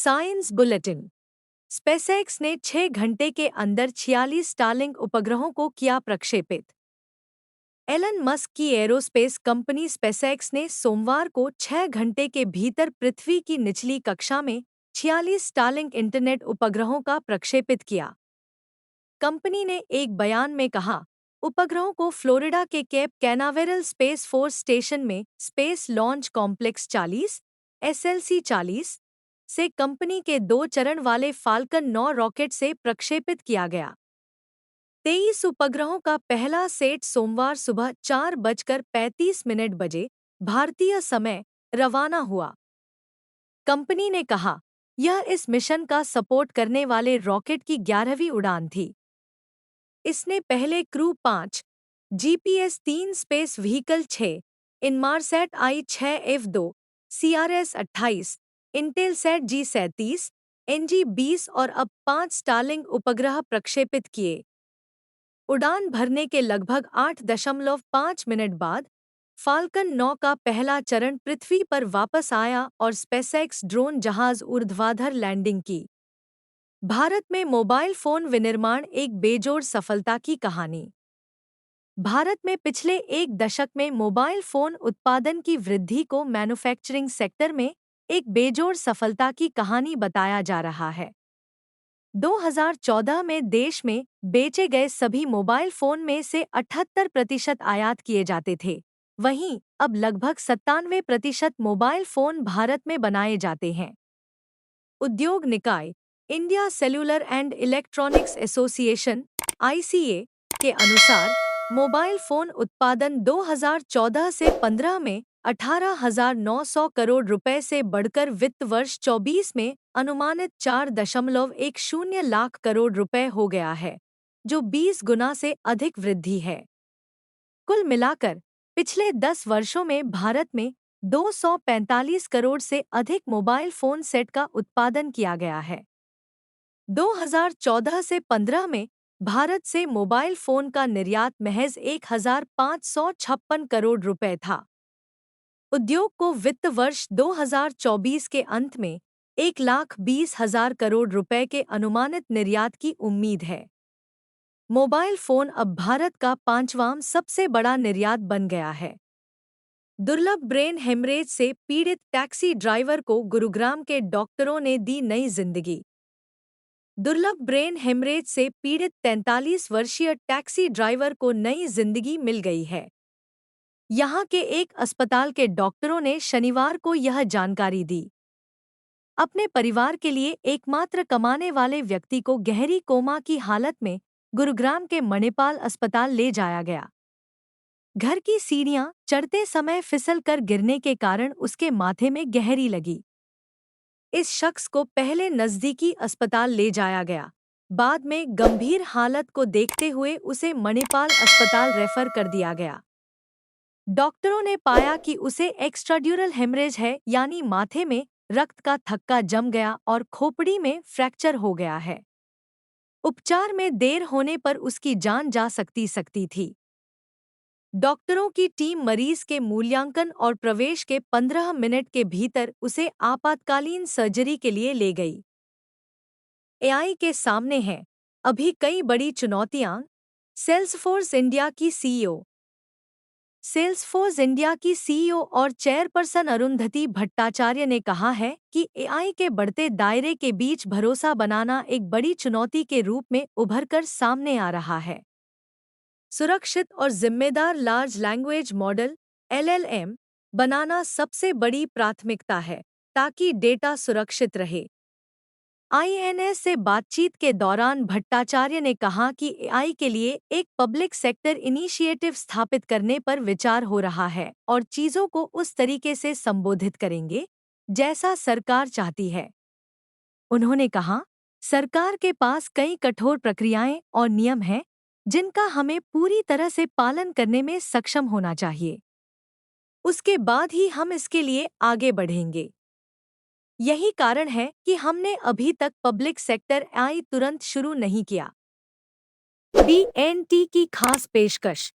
Science bulletin. SpaceX ने 6 घंटे के अंदर 46 स्टारलिंक उपग्रहों को किया प्रक्षेपित। एलन मस्क की एरोस्पेस कंपनी स्पेसएक्स ने सोमवार को 6 घंटे के भीतर पृथ्वी की निचली कक्षा में 46 स्टारलिंक इंटरनेट उपग्रहों का प्रक्षेपित किया। कंपनी ने एक बयान में कहा, उपग्रहों को फ्लोरिडा के Cape Canaveral space force station में स्पेस लॉन्च कॉम्प्लेक्स 40 SLC 40 से कंपनी के 2 चरण वाले फाल्कन 9 रॉकेट से प्रक्षेपित किया गया। 23 उपग्रहों का पहला सेट सोमवार सुबह 4:35 बजे भारतीय समय रवाना हुआ। कंपनी ने कहा, यह इस मिशन का सपोर्ट करने वाले रॉकेट की 11वीं उड़ान थी। इसने पहले crew 5, GPS 3 space vehicle 6, Inmarsat I-6F2, CRS 28, Intelsat G37, NG20 और अब 5 स्टारलिंक उपग्रह प्रक्षेपित किए। उड़ान भरने के लगभग 8.5 मिनट बाद फाल्कन 9 का पहला चरण पृथ्वी पर वापस आया और स्पेसएक्स ड्रोन जहाज ऊर्ध्वाधर लैंडिंग की। भारत में मोबाइल फोन विनिर्माण एक बेजोड़ सफलता की कहानी। भारत में पिछले एक दशक में मोबाइल फोन उत्पादन की वृद्धि को मैन्युफैक्चरिंग सेक्टर में एक बेजोड़ सफलता की कहानी बताया जा रहा है। 2014 में देश में बेचे गए सभी मोबाइल फोन में से 78% आयात किए जाते थे। वहीं अब लगभग 97% मोबाइल फोन भारत में बनाए जाते हैं। उद्योग निकाय India cellular and electronics association ICA के अनुसार मोबाइल फोन उत्पादन 2014 से 15 में 18,900 करोड़ रुपए से बढ़कर वित्त वर्ष 24 में अनुमानित 4.10 लाख करोड़ रुपए हो गया है, जो 20 गुना से अधिक वृद्धि है। कुल मिलाकर पिछले 10 वर्षों में भारत में 245 करोड़ से अधिक मोबाइल फोन सेट का उत्पादन किया गया है। 2014 से 15 में भारत से मोबाइल फोन का निर्यात महज 1,556 करोड़ रुपए था। उद्योग को वित्त वर्ष 2024 के अंत में 1,20,000 करोड़ रुपए के अनुमानित निर्यात की उम्मीद है। मोबाइल फोन अब भारत का 5वां सबसे बड़ा निर्यात बन गया है। दुर्लभ ब्रेन हेमरेज से पीड़ित टैक्सी ड्राइवर को गुरुग्राम के डॉक्टरों ने दी नई जिंदगी। दुर्लभ ब्रेन हेमरेज से पीड़ित 43 वर्षीय टैक्सी ड्राइवर को नई जिंदगी मिल गई है। यहां के एक अस्पताल के डॉक्टरों ने शनिवार को यह जानकारी दी। अपने परिवार के लिए एकमात्र कमाने वाले व्यक्ति को गहरी कोमा की हालत में गुरुग्राम के मणिपाल अस्पताल ले जाया गया। घर की सीढ़ियां चढ़ते समय फिसल कर गिरने के कारण उसके माथे में गहरी लगी। इस शख्स को पहले नजदीकी अस्पताल ले जाया गया, बाद में गंभीर हालत को देखते हुए उसे मणिपाल अस्पताल रेफर कर दिया गया। डॉक्टरों ने पाया कि उसे एक्स्ट्राड्यूरल हेमरेज है, यानी माथे में रक्त का थक्का जम गया और खोपड़ी में फ्रैक्चर हो गया है। उपचार में देर होने पर उसकी जान जा सकती थी। डॉक्टरों की टीम मरीज के मूल्यांकन और प्रवेश के 15 मिनट के भीतर उसे आपातकालीन सर्जरी के लिए ले गई। AI के सामने हैं अभी कई बड़ी चुनौतियां। सेल्सफोर्स इंडिया की CEO और चेयरपर्सन अरुंधति भट्टाचार्य ने कहा है कि AI के बढ़ते दायरे के बीच भरोसा बनाना एक बड़ी चुनौती के रूप में उभरकर सामने आ रहा है। सुरक्षित और जिम्मेदार लार्ज लैंग्वेज मॉडल LLM बनाना सबसे बड़ी प्राथमिकता है, ताकि डेटा सुरक्षित रहे। INS से बातचीत के दौरान भट्टाचार्य ने कहा कि AI के लिए एक पब्लिक सेक्टर इनिशिएटिव स्थापित करने पर विचार हो रहा है और चीजों को उस तरीके से संबोधित करेंगे जैसा सरकार चाहती है। उन्होंने कहा, सरकार के पास कई कठोर प्रक्रियाएं और नियम हैं जिनका हमें पूरी तरह से पालन करने में सक्षम होना चाहिए। उसके बाद ही हम इसके लिए आगे बढ़ेंगे। यही कारण है कि हमने अभी तक पब्लिक सेक्टर AI तुरंत शुरू नहीं किया। BNT की खास पेशकश।